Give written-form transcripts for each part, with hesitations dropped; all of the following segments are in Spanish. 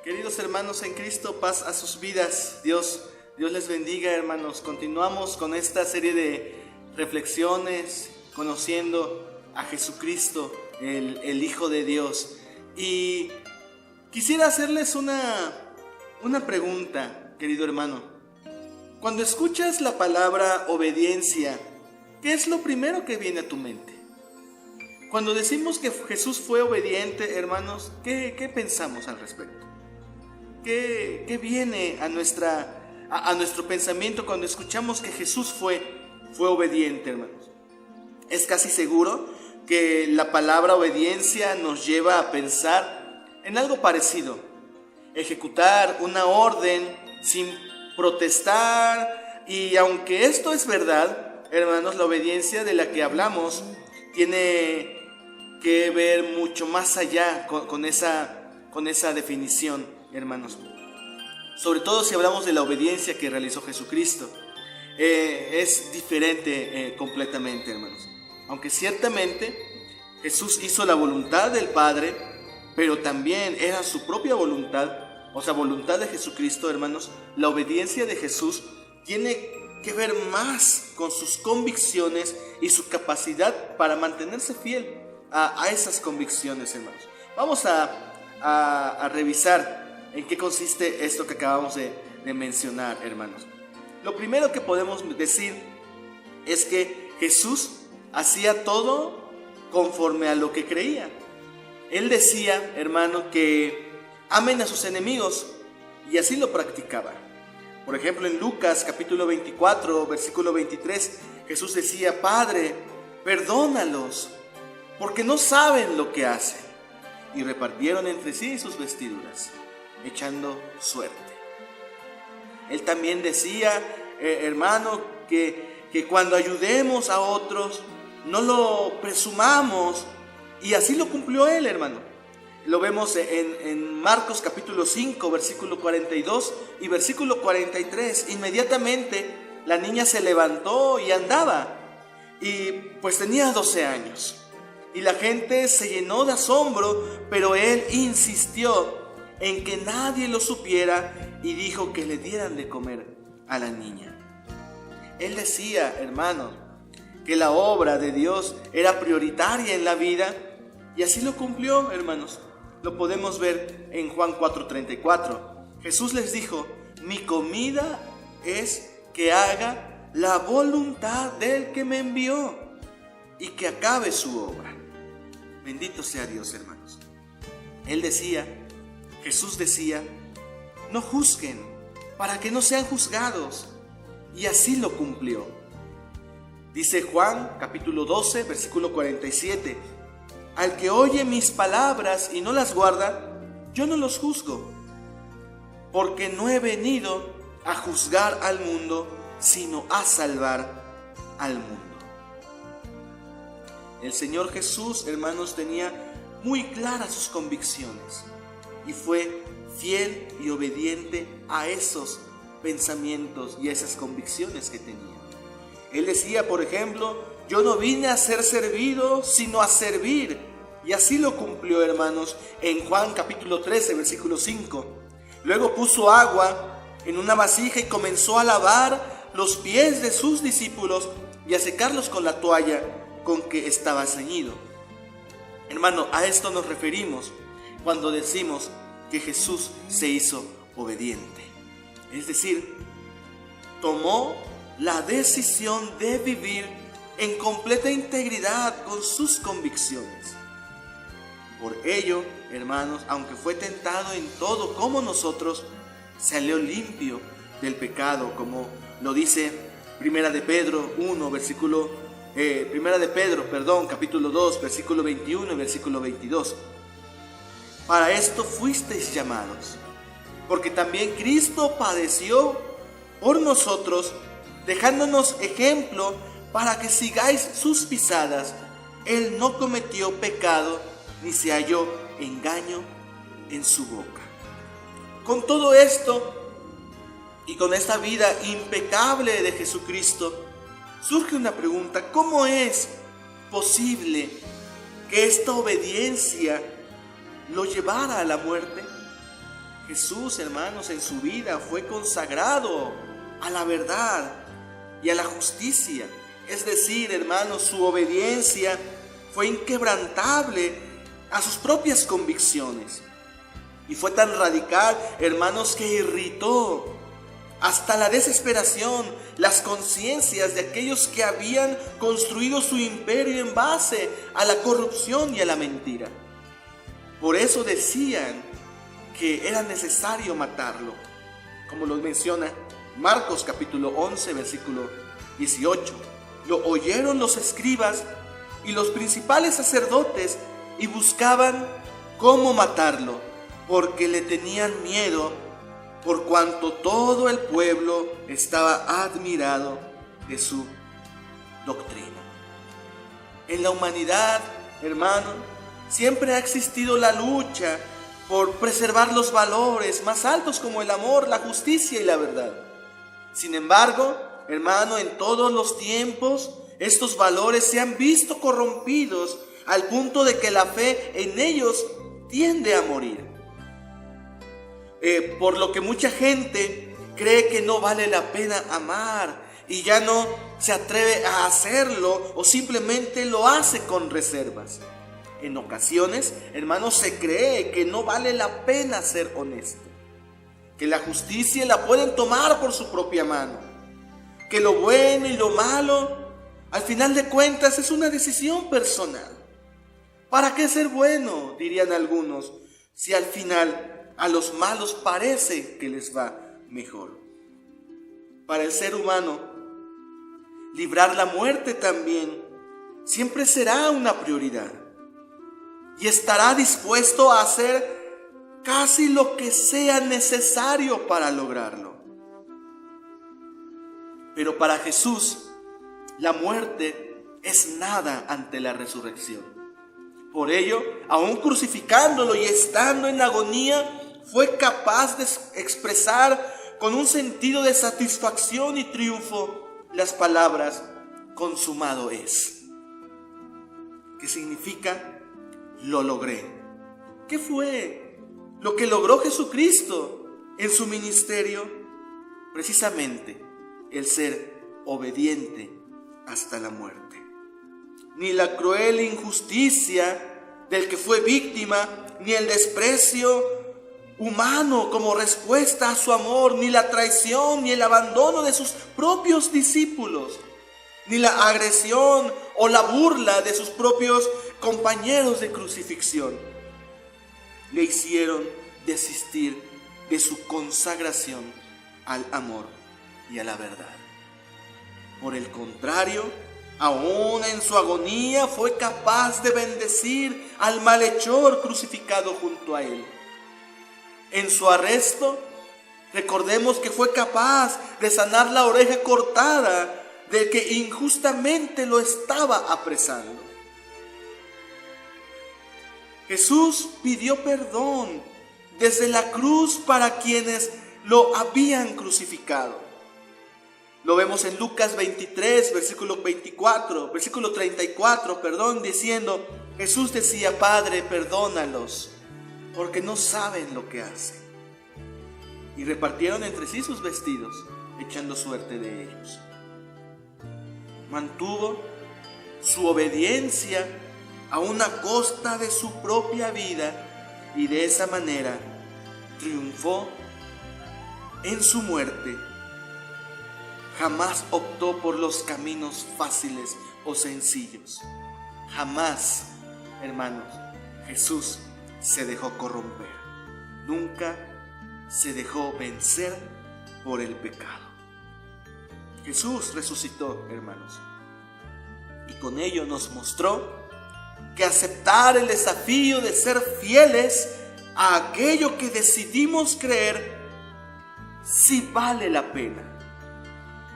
Queridos hermanos en Cristo, paz a sus vidas. Dios les bendiga, hermanos. Continuamos con esta serie de reflexiones, conociendo a Jesucristo, el Hijo de Dios. Y quisiera hacerles una pregunta, querido hermano. Cuando escuchas la palabra obediencia, ¿qué es lo primero que viene a tu mente? Cuando decimos que Jesús fue obediente, hermanos, ¿qué pensamos al respecto? ¿Qué viene a nuestro pensamiento cuando escuchamos que Jesús fue obediente, hermanos? Es casi seguro que la palabra obediencia nos lleva a pensar en algo parecido. Ejecutar una orden sin protestar. Y aunque esto es verdad, hermanos, la obediencia de la que hablamos tiene que ver mucho más allá con esa definición, hermanos. Sobre todo si hablamos de la obediencia que realizó Jesucristo, es diferente completamente, hermanos. Aunque ciertamente Jesús hizo la voluntad del Padre, pero también era su propia voluntad, o sea, voluntad de Jesucristo, hermanos. La obediencia de Jesús tiene que ver más con sus convicciones y su capacidad para mantenerse fiel a esas convicciones, hermanos. Vamos a revisar en qué consiste esto que acabamos de mencionar, hermanos. Lo primero que podemos decir es que Jesús hacía todo conforme a lo que creía. Él decía, hermano, que amen a sus enemigos, y así lo practicaba. Por ejemplo, en Lucas capítulo 24, versículo 23, Jesús decía: Padre, perdónalos, porque no saben lo que hacen. Y repartieron entre sí sus vestiduras, echando suerte. Él también decía, hermano, que cuando ayudemos a otros, no lo presumamos, y así lo cumplió él, hermano. Lo vemos en Marcos capítulo 5, versículo 42 y versículo 43. Inmediatamente la niña se levantó y andaba, y pues tenía 12 años. Y la gente se llenó de asombro, pero él insistió en que nadie lo supiera y dijo que le dieran de comer a la niña. Él decía, hermanos, que la obra de Dios era prioritaria en la vida, y así lo cumplió, hermanos. Lo podemos ver en Juan 4:34. Jesús les dijo: mi comida es que haga la voluntad del que me envió y que acabe su obra. Bendito sea Dios, hermanos. Jesús decía, no juzguen para que no sean juzgados, y así lo cumplió. Dice Juan capítulo 12, versículo 47, al que oye mis palabras y no las guarda, yo no los juzgo, porque no he venido a juzgar al mundo, sino a salvar al mundo. El Señor Jesús, hermanos, tenía muy claras sus convicciones y fue fiel y obediente a esos pensamientos y a esas convicciones que tenía. Él decía, por ejemplo, yo no vine a ser servido, sino a servir. Y así lo cumplió, hermanos, en Juan capítulo 13, versículo 5. Luego puso agua en una vasija y comenzó a lavar los pies de sus discípulos y a secarlos con la toalla con que estaba ceñido. Hermano, a esto nos referimos cuando decimos que Jesús se hizo obediente. Es decir, tomó la decisión de vivir en completa integridad con sus convicciones. Por ello, hermanos, aunque fue tentado en todo como nosotros, salió limpio del pecado, como lo dice Primera de Pedro, capítulo 2, versículo 21 y versículo 22. Para esto fuisteis llamados, porque también Cristo padeció por nosotros, dejándonos ejemplo para que sigáis sus pisadas. Él no cometió pecado, ni se halló engaño en su boca. Con todo esto y con esta vida impecable de Jesucristo, surge una pregunta: ¿cómo es posible que esta obediencia lo llevara a la muerte? Jesús, hermanos, en su vida fue consagrado a la verdad y a la justicia. Es decir, hermanos, su obediencia fue inquebrantable a sus propias convicciones. Y fue tan radical, hermanos, que irritó hasta la desesperación las conciencias de aquellos que habían construido su imperio en base a la corrupción y a la mentira. Por eso decían que era necesario matarlo, como lo menciona Marcos capítulo 11, versículo 18. Lo oyeron los escribas y los principales sacerdotes y buscaban cómo matarlo, porque le tenían miedo, por cuanto todo el pueblo estaba admirado de su doctrina. En la humanidad, hermano, siempre ha existido la lucha por preservar los valores más altos como el amor, la justicia y la verdad. Sin embargo, hermano, en todos los tiempos, estos valores se han visto corrompidos al punto de que la fe en ellos tiende a morir. Por lo que mucha gente cree que no vale la pena amar y ya no se atreve a hacerlo o simplemente lo hace con reservas. En ocasiones, hermanos, se cree que no vale la pena ser honesto, que la justicia la pueden tomar por su propia mano, que lo bueno y lo malo, al final de cuentas, es una decisión personal. ¿Para qué ser bueno?, dirían algunos, si al final a los malos parece que les va mejor. Para el ser humano, librar la muerte también siempre será una prioridad y estará dispuesto a hacer casi lo que sea necesario para lograrlo. Pero para Jesús, la muerte es nada ante la resurrección. Por ello, aún crucificándolo y estando en agonía, fue capaz de expresar con un sentido de satisfacción y triunfo las palabras consumado es, que significa lo logré. ¿Qué fue lo que logró Jesucristo en su ministerio? Precisamente el ser obediente hasta la muerte. Ni la cruel injusticia del que fue víctima, ni el desprecio humano como respuesta a su amor, ni la traición, ni el abandono de sus propios discípulos, ni la agresión o la burla de sus propios compañeros de crucifixión le hicieron desistir de su consagración al amor y a la verdad. Por el contrario, aún en su agonía fue capaz de bendecir al malhechor crucificado junto a él. En su arresto, recordemos que fue capaz de sanar la oreja cortada del que injustamente lo estaba apresando. Jesús pidió perdón desde la cruz para quienes lo habían crucificado. Lo vemos en Lucas 23, versículo 34, diciendo, Jesús decía, Padre, perdónalos, porque no saben lo que hacen. Y repartieron entre sí sus vestidos, echando suerte de ellos. Mantuvo su obediencia a una costa de su propia vida y de esa manera triunfó en su muerte. Jamás optó por los caminos fáciles o sencillos. Jamás, hermanos, Jesús se dejó corromper. Nunca se dejó vencer por el pecado. Jesús resucitó, hermanos, y con ello nos mostró que aceptar el desafío de ser fieles a aquello que decidimos creer sí vale la pena.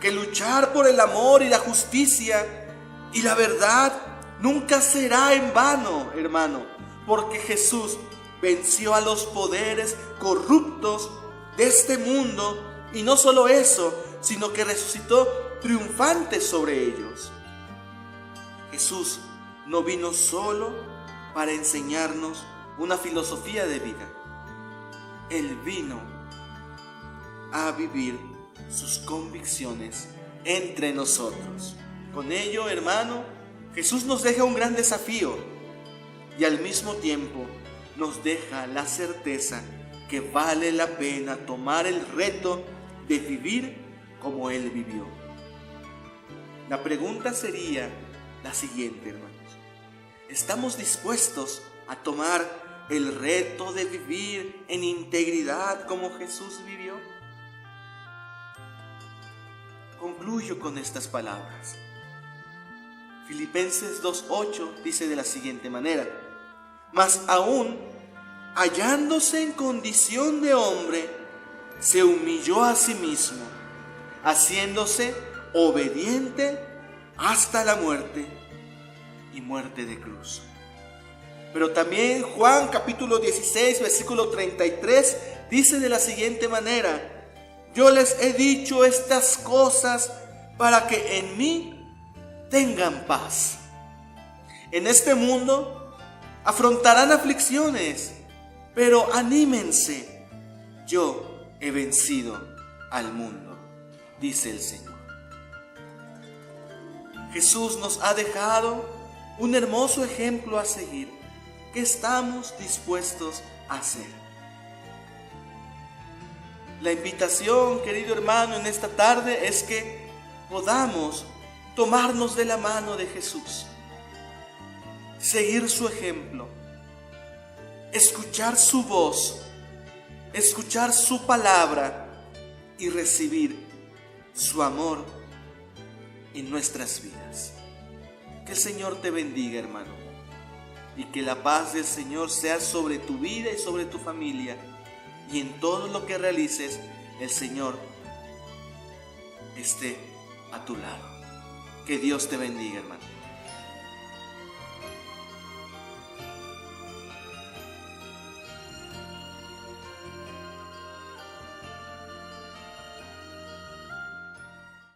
Que luchar por el amor y la justicia y la verdad nunca será en vano, hermano, porque Jesús venció a los poderes corruptos de este mundo y no solo eso, sino que resucitó triunfante sobre ellos. Jesús no vino solo para enseñarnos una filosofía de vida, Él vino a vivir sus convicciones entre nosotros. Con ello, hermano, Jesús nos deja un gran desafío y al mismo tiempo nos deja la certeza que vale la pena tomar el reto de vivir como Él vivió. La pregunta sería la siguiente, hermanos. ¿Estamos dispuestos a tomar el reto de vivir en integridad como Jesús vivió? Concluyo con estas palabras. Filipenses 2:8 dice de la siguiente manera: mas aún hallándose en condición de hombre, se humilló a sí mismo, haciéndose obediente hasta la muerte y muerte de cruz. Pero también Juan capítulo 16 versículo 33 dice de la siguiente manera: yo les he dicho estas cosas para que en mí tengan paz. En este mundo afrontarán aflicciones, pero anímense, yo he vencido al mundo, dice el Señor. Jesús nos ha dejado un hermoso ejemplo a seguir. ¿Qué estamos dispuestos a hacer? La invitación, querido hermano, en esta tarde es que podamos tomarnos de la mano de Jesús, seguir su ejemplo, escuchar su voz, escuchar su palabra y recibir su amor en nuestras vidas. Que el Señor te bendiga, hermano, y que la paz del Señor sea sobre tu vida y sobre tu familia, y en todo lo que realices, el Señor esté a tu lado. Que Dios te bendiga, hermano.